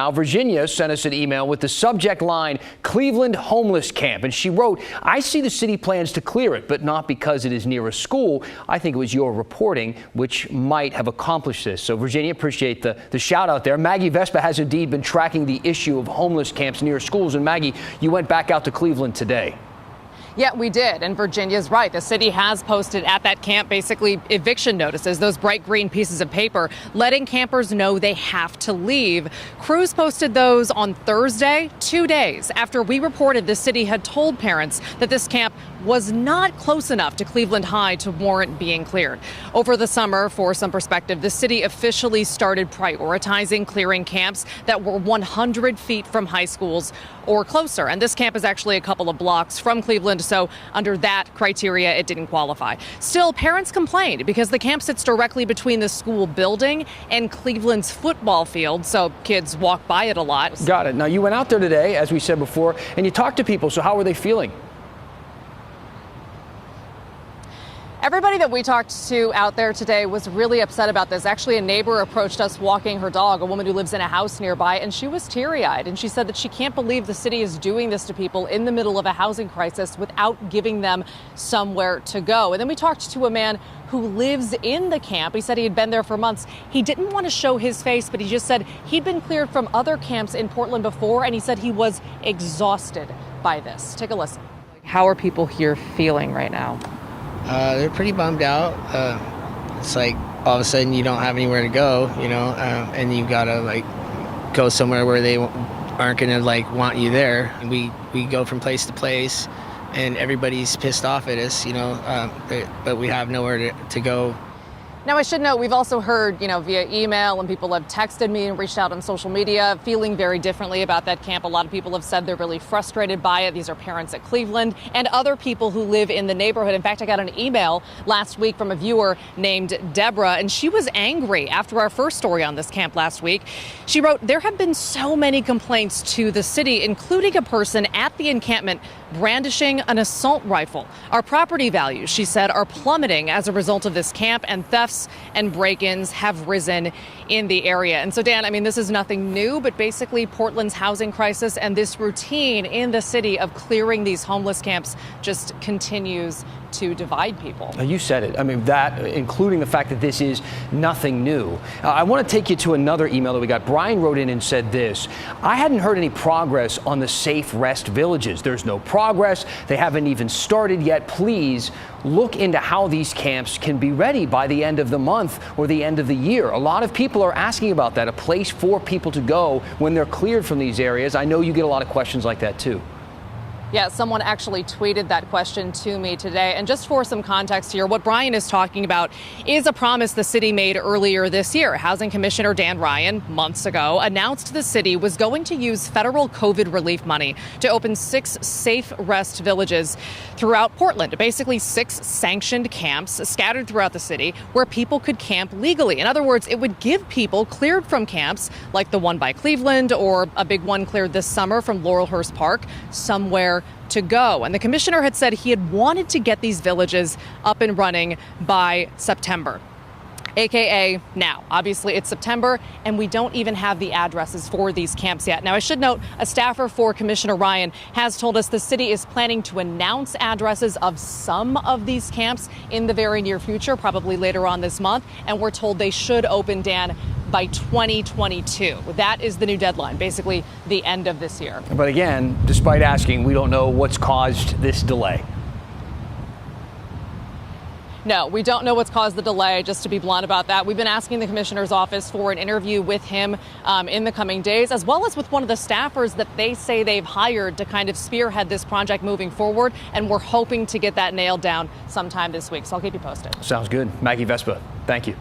Now, Virginia sent us an email with the subject line, Cleveland homeless camp. And she wrote, I see the city plans to clear it, but not because it is near a school. I think it was your reporting which might have accomplished this. So, Virginia, appreciate the shout out there. Maggie Vespa has indeed been tracking the issue of homeless camps near schools. And Maggie, you went back out to Cleveland today. Yeah, we did. And Virginia's right. The city has posted at that camp basically eviction notices, those bright green pieces of paper, letting campers know they have to leave. Crews posted those on Thursday, 2 days after we reported the city had told parents that this camp was not close enough to Cleveland High to warrant being cleared. Over the summer, for some perspective, the city officially started prioritizing clearing camps that were 100 feet from high schools or closer. And this camp is actually a couple of blocks from Cleveland, so under that criteria, it didn't qualify. Still, parents complained because the camp sits directly between the school building and Cleveland's football field, so kids walk by it a lot. Got it. Now, you went out there today, as we said before, and you talked to people, so how were they feeling? Everybody that we talked to out there today was really upset about this. Actually, a neighbor approached us walking her dog, a woman who lives in a house nearby, and she was teary-eyed. And she said that she can't believe the city is doing this to people in the middle of a housing crisis without giving them somewhere to go. And then we talked to a man who lives in the camp. He said he had been there for months. He didn't want to show his face, but he just said he'd been cleared from other camps in Portland before, and he said he was exhausted by this. Take a listen. How are people here feeling right now? They're pretty bummed out. It's like all of a sudden you don't have anywhere to go, and you gotta like go somewhere where they aren't gonna like want you there. And we go from place to place, and everybody's pissed off at us, but we have nowhere to go. Now, I should note, we've also heard, via email, and people have texted me and reached out on social media feeling very differently about that camp. A lot of people have said they're really frustrated by it. These are parents at Cleveland and other people who live in the neighborhood. In fact, I got an email last week from a viewer named Deborah, and she was angry after our first story on this camp last week. She wrote, there have been so many complaints to the city, including a person at the encampment brandishing an assault rifle. Our property values, she said, are plummeting as a result of this camp, and thefts and break-ins have risen in the area. And so, Dan, this is nothing new, but basically Portland's housing crisis and this routine in the city of clearing these homeless camps just continues to divide people. You said it. That, including the fact that this is nothing new. I want to take you to another email that we got. Brian wrote in and said this: I hadn't heard any progress on the safe rest villages. There's no progress. They haven't even started yet. Please look into how these camps can be ready by the end of the month or the end of the year. A lot of people are asking about that, a place for people to go when they're cleared from these areas. I know you get a lot of questions like that, too. Yeah, someone actually tweeted that question to me today. And just for some context here, what Brian is talking about is a promise the city made earlier this year. Housing Commissioner Dan Ryan, months ago, announced the city was going to use federal COVID relief money to open 6 safe rest villages throughout Portland, basically 6 sanctioned camps scattered throughout the city where people could camp legally. In other words, it would give people cleared from camps like the one by Cleveland or a big one cleared this summer from Laurelhurst Park somewhere to go. And the commissioner had said he had wanted to get these villages up and running by September, aka now. Obviously, it's September, and we don't even have the addresses for these camps yet. Now, I should note, a staffer for Commissioner Ryan has told us the city is planning to announce addresses of some of these camps in the very near future, probably later on this month. And we're told they should open, Dan, by 2022. That is the new deadline, basically the end of this year. But again, despite asking, we don't know what's caused this delay. No, we don't know what's caused the delay, just to be blunt about that. We've been asking the commissioner's office for an interview with him in the coming days, as well as with one of the staffers that they say they've hired to kind of spearhead this project moving forward. And we're hoping to get that nailed down sometime this week. So I'll keep you posted. Sounds good. Maggie Vespa, thank you.